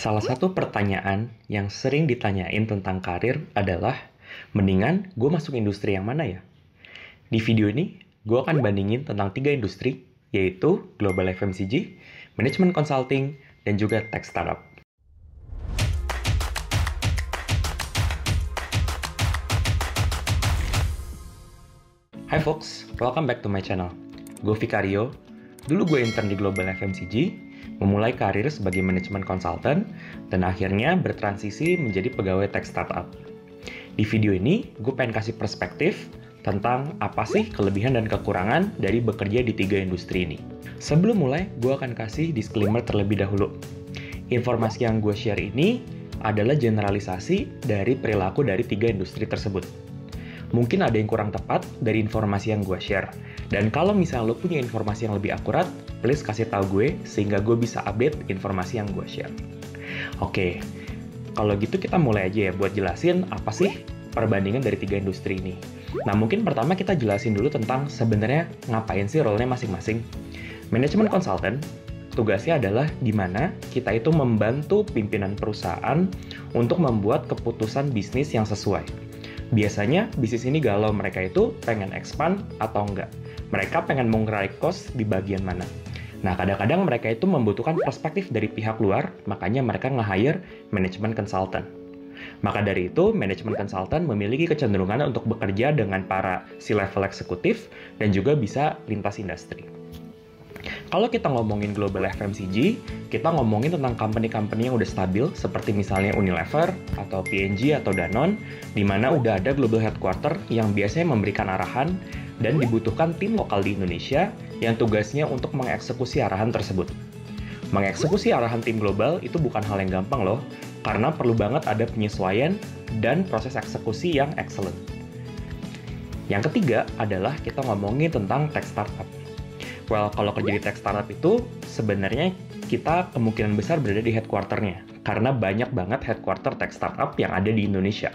Salah satu pertanyaan yang sering ditanyain tentang karir adalah, mendingan gue masuk industri yang mana ya? Di video ini, gue akan bandingin tentang tiga industri, yaitu Global FMCG, Management Consulting, dan juga Tech Startup. Hai folks, welcome back to my channel. Gue Vicario, dulu gue intern di Global FMCG, memulai karir sebagai manajemen consultant, dan akhirnya bertransisi menjadi pegawai tech startup. Di video ini, gue pengen kasih perspektif tentang apa sih kelebihan dan kekurangan dari bekerja di tiga industri ini. Sebelum mulai, gue akan kasih disclaimer terlebih dahulu. Informasi yang gue share ini adalah generalisasi dari perilaku dari tiga industri tersebut. Mungkin ada yang kurang tepat dari informasi yang gue share. Dan kalau misalnya lo punya informasi yang lebih akurat, please kasih tahu gue sehingga gue bisa update informasi yang gue share. Oke, kalau gitu kita mulai aja ya buat jelasin apa sih perbandingan dari tiga industri ini. Nah, mungkin pertama kita jelasin dulu tentang sebenarnya ngapain sih role-nya masing-masing. Manajemen consultant, tugasnya adalah gimana kita itu membantu pimpinan perusahaan untuk membuat keputusan bisnis yang sesuai. Biasanya bisnis ini galau, mereka itu pengen expand atau enggak. Mereka pengen mengurai cost di bagian mana. Nah, kadang-kadang mereka itu membutuhkan perspektif dari pihak luar, makanya mereka nge-hire manajemen consultant. Maka dari itu, manajemen consultant memiliki kecenderungan untuk bekerja dengan para C-level eksekutif dan juga bisa lintas industri. Kalau kita ngomongin Global FMCG, kita ngomongin tentang company-company yang udah stabil, seperti misalnya Unilever, atau P&G, atau Danone, di mana udah ada global headquarter yang biasanya memberikan arahan dan dibutuhkan tim lokal di Indonesia yang tugasnya untuk mengeksekusi arahan tersebut. Mengeksekusi arahan tim global itu bukan hal yang gampang loh, karena perlu banget ada penyesuaian dan proses eksekusi yang excellent. Yang ketiga adalah kita ngomongin tentang tech startup. Well, kalau kerja di tech startup itu, sebenarnya kita kemungkinan besar berada di headquarter-nya. Karena banyak banget headquarter tech startup yang ada di Indonesia.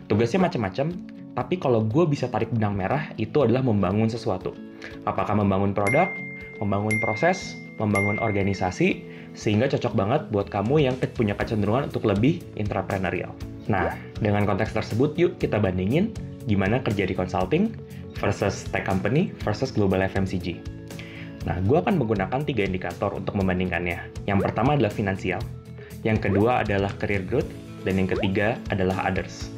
Tugasnya macam-macam, tapi kalau gue bisa tarik benang merah, itu adalah membangun sesuatu. Apakah membangun produk, membangun proses, membangun organisasi, sehingga cocok banget buat kamu yang punya kecenderungan untuk lebih entrepreneurial. Nah, dengan konteks tersebut, yuk kita bandingin gimana kerja di consulting versus tech company versus global FMCG. Nah, gue akan menggunakan tiga indikator untuk membandingkannya. Yang pertama adalah finansial, yang kedua adalah career growth, dan yang ketiga adalah others.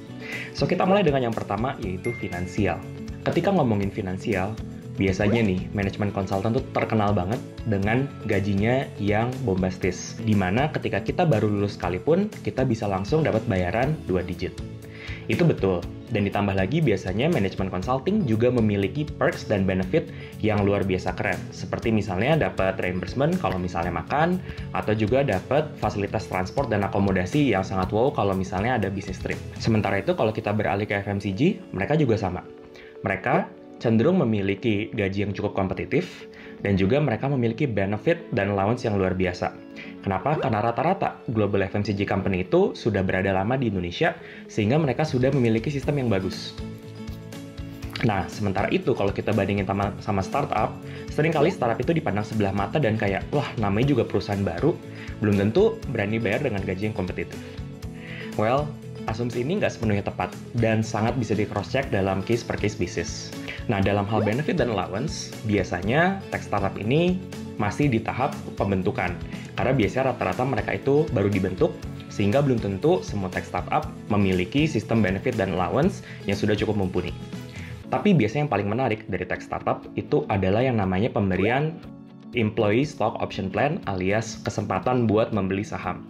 So, kita mulai dengan yang pertama, yaitu finansial. Ketika ngomongin finansial, biasanya nih, manajemen konsultan tuh terkenal banget dengan gajinya yang bombastis. Dimana ketika kita baru lulus sekalipun, kita bisa langsung dapat bayaran 2 digit. Itu betul, dan ditambah lagi biasanya manajemen consulting juga memiliki perks dan benefit yang luar biasa keren. Seperti misalnya dapat reimbursement kalau misalnya makan, atau juga dapat fasilitas transport dan akomodasi yang sangat wow kalau misalnya ada bisnis trip. Sementara itu kalau kita beralih ke FMCG, mereka juga sama. Mereka cenderung memiliki gaji yang cukup kompetitif, dan juga mereka memiliki benefit dan allowance yang luar biasa. Kenapa? Karena rata-rata global FMCG company itu sudah berada lama di Indonesia, sehingga mereka sudah memiliki sistem yang bagus. Nah, sementara itu kalau kita bandingin sama startup, seringkali startup itu dipandang sebelah mata dan kayak, wah namanya juga perusahaan baru, belum tentu berani bayar dengan gaji yang kompetitif. Well, asumsi ini nggak sepenuhnya tepat, dan sangat bisa di-cross-check dalam case per case basis. Nah, dalam hal benefit dan allowance, biasanya tech startup ini masih di tahap pembentukan. Karena biasanya rata-rata mereka itu baru dibentuk, sehingga belum tentu semua tech startup memiliki sistem benefit dan allowance yang sudah cukup mumpuni. Tapi biasanya yang paling menarik dari tech startup itu adalah yang namanya pemberian employee stock option plan alias kesempatan buat membeli saham.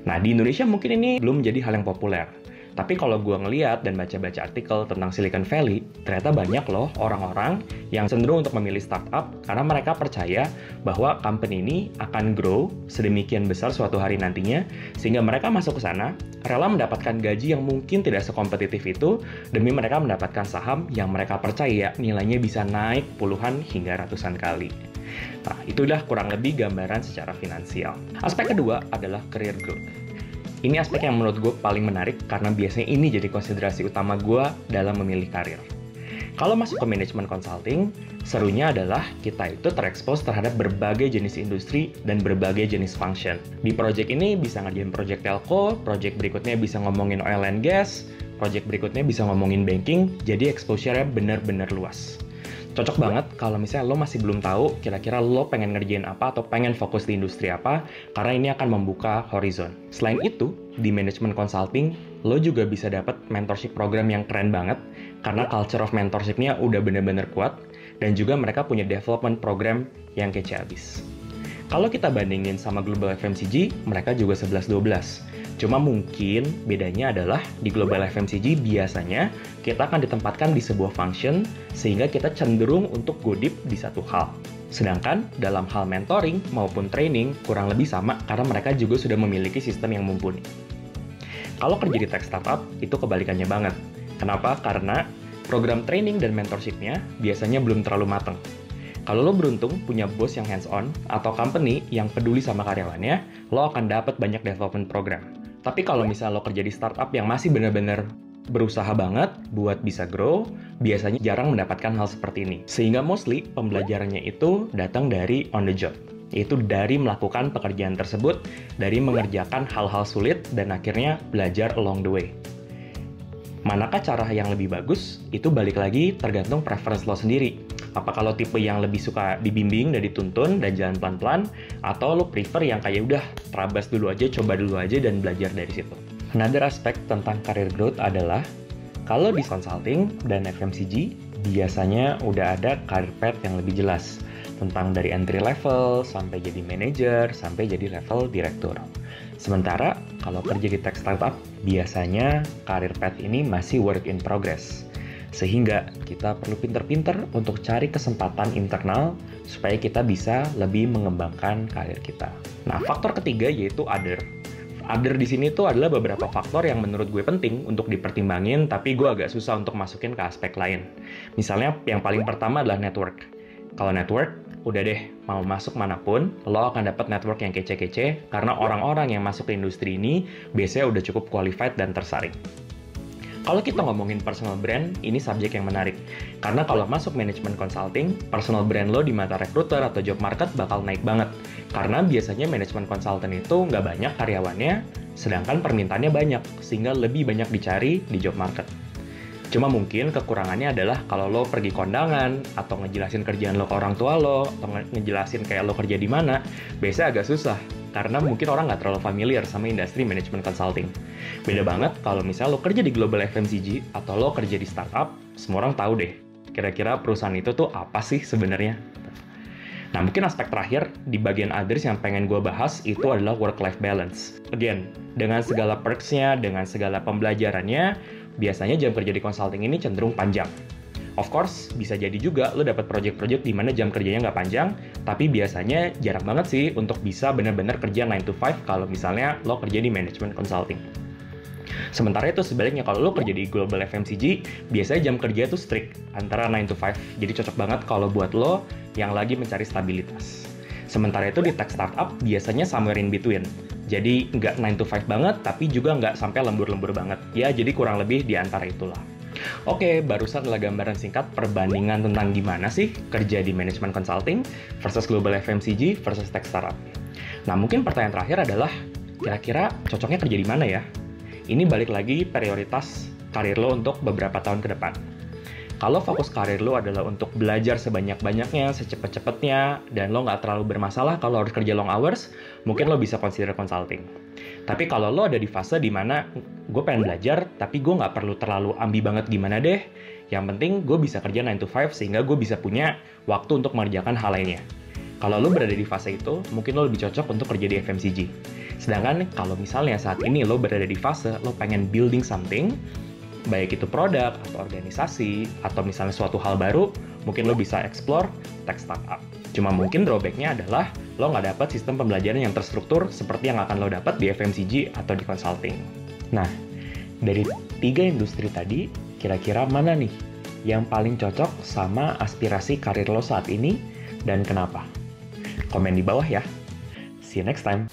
Nah, di Indonesia mungkin ini belum menjadi hal yang populer. Tapi kalau gue ngeliat dan baca-baca artikel tentang Silicon Valley, ternyata banyak loh orang-orang yang cenderung untuk memilih startup karena mereka percaya bahwa company ini akan grow sedemikian besar suatu hari nantinya, sehingga mereka masuk ke sana, rela mendapatkan gaji yang mungkin tidak sekompetitif itu, demi mereka mendapatkan saham yang mereka percaya nilainya bisa naik puluhan hingga ratusan kali. Nah, itulah kurang lebih gambaran secara finansial. Aspek kedua adalah career growth. Ini aspek yang menurut gue paling menarik karena biasanya ini jadi konsiderasi utama gue dalam memilih karir. Kalau masuk ke manajemen consulting, serunya adalah kita itu terekspos terhadap berbagai jenis industri dan berbagai jenis function. Di project ini bisa ngerjain project telco, project berikutnya bisa ngomongin oil and gas, project berikutnya bisa ngomongin banking, jadi exposure-nya benar-benar luas. Cocok banget kalau misalnya lo masih belum tahu kira-kira lo pengen ngerjain apa atau pengen fokus di industri apa, karena ini akan membuka horizon. Selain itu, di management consulting, lo juga bisa dapat mentorship program yang keren banget, karena culture of mentorship-nya udah bener-bener kuat, dan juga mereka punya development program yang kece abis. Kalau kita bandingin sama Global FMCG, mereka juga 11-12. Cuma mungkin bedanya adalah di Global FMCG biasanya kita akan ditempatkan di sebuah function sehingga kita cenderung untuk go deep di satu hal. Sedangkan dalam hal mentoring maupun training kurang lebih sama karena mereka juga sudah memiliki sistem yang mumpuni. Kalau kerja di tech startup itu kebalikannya banget. Kenapa? Karena program training dan mentorship-nya biasanya belum terlalu matang. Kalau lo beruntung punya bos yang hands-on atau company yang peduli sama karyawannya, lo akan dapat banyak development program. Tapi kalau misalnya lo kerja di startup yang masih benar-benar berusaha banget buat bisa grow, biasanya jarang mendapatkan hal seperti ini. Sehingga mostly pembelajarannya itu datang dari on the job, yaitu dari melakukan pekerjaan tersebut, dari mengerjakan hal-hal sulit, dan akhirnya belajar along the way. Manakah cara yang lebih bagus? Itu balik lagi tergantung preference lo sendiri. Apakah lo tipe yang lebih suka dibimbing dan dituntun dan jalan pelan-pelan, atau lo prefer yang kayak udah terabas dulu aja, coba dulu aja, dan belajar dari situ. Another aspek tentang career growth adalah, kalau di consulting dan FMCG, biasanya udah ada career path yang lebih jelas, tentang dari entry level, sampai jadi manager, sampai jadi level direktur. Sementara, kalau kerja di tech startup, biasanya career path ini masih work in progress. Sehingga kita perlu pinter-pinter untuk cari kesempatan internal supaya kita bisa lebih mengembangkan karir kita. Nah, faktor ketiga yaitu other. Other di sini tuh adalah beberapa faktor yang menurut gue penting untuk dipertimbangin, tapi gue agak susah untuk masukin ke aspek lain. Misalnya, yang paling pertama adalah network. Kalau network, udah deh, mau masuk manapun, lo akan dapat network yang kece-kece, karena orang-orang yang masuk ke industri ini biasanya udah cukup qualified dan tersaring. Kalau kita ngomongin personal brand, ini subjek yang menarik. Karena kalau masuk manajemen consulting, personal brand lo di mata recruiter atau job market bakal naik banget. Karena biasanya manajemen consultant itu nggak banyak karyawannya, sedangkan permintaannya banyak, sehingga lebih banyak dicari di job market. Cuma mungkin kekurangannya adalah kalau lo pergi kondangan, atau ngejelasin kerjaan lo ke orang tua lo, atau ngejelasin kayak lo kerja di mana, biasanya agak susah. Karena mungkin orang nggak terlalu familiar sama industri manajemen consulting. Beda banget kalau misalnya lo kerja di Global FMCG atau lo kerja di startup, semua orang tahu deh, kira-kira perusahaan itu tuh apa sih sebenarnya. Nah, mungkin aspek terakhir di bagian others yang pengen gue bahas itu adalah work-life balance. Again, dengan segala perks-nya, dengan segala pembelajarannya, biasanya jam kerja di consulting ini cenderung panjang. Of course, bisa jadi juga lo dapat project-project di mana jam kerjanya nggak panjang, tapi biasanya jarang banget sih untuk bisa benar-benar kerja 9 to 5 kalau misalnya lo kerja di management consulting. Sementara itu sebaliknya, kalau lo kerja di Global FMCG, biasanya jam kerja itu strict, antara 9 to 5, jadi cocok banget kalau buat lo yang lagi mencari stabilitas. Sementara itu di tech startup, biasanya somewhere in between. Jadi nggak 9 to 5 banget, tapi juga nggak sampai lembur-lembur banget. Ya, jadi kurang lebih di antara itulah. Oke, barusan adalah gambaran singkat perbandingan tentang gimana sih kerja di management consulting versus Global FMCG versus tech startup. Nah, mungkin pertanyaan terakhir adalah, kira-kira cocoknya kerja di mana ya? Ini balik lagi prioritas karir lo untuk beberapa tahun ke depan. Kalau fokus karir lo adalah untuk belajar sebanyak-banyaknya, secepat-cepatnya, dan lo nggak terlalu bermasalah kalau harus kerja long hours, mungkin lo bisa consider consulting. Tapi kalau lo ada di fase dimana gue pengen belajar, tapi gue nggak perlu terlalu ambi banget gimana deh, yang penting gue bisa kerja 9 to 5 sehingga gue bisa punya waktu untuk mengerjakan hal lainnya. Kalau lo berada di fase itu, mungkin lo lebih cocok untuk kerja di FMCG. Sedangkan kalau misalnya saat ini lo berada di fase lo pengen building something, baik itu produk atau organisasi atau misalnya suatu hal baru, mungkin lo bisa explore tech startup. Cuma mungkin drawback-nya adalah lo nggak dapat sistem pembelajaran yang terstruktur seperti yang akan lo dapat di FMCG atau di consulting. Nah, dari 3 industri tadi, kira-kira mana nih yang paling cocok sama aspirasi karir lo saat ini dan kenapa? Komen di bawah ya. See you next time.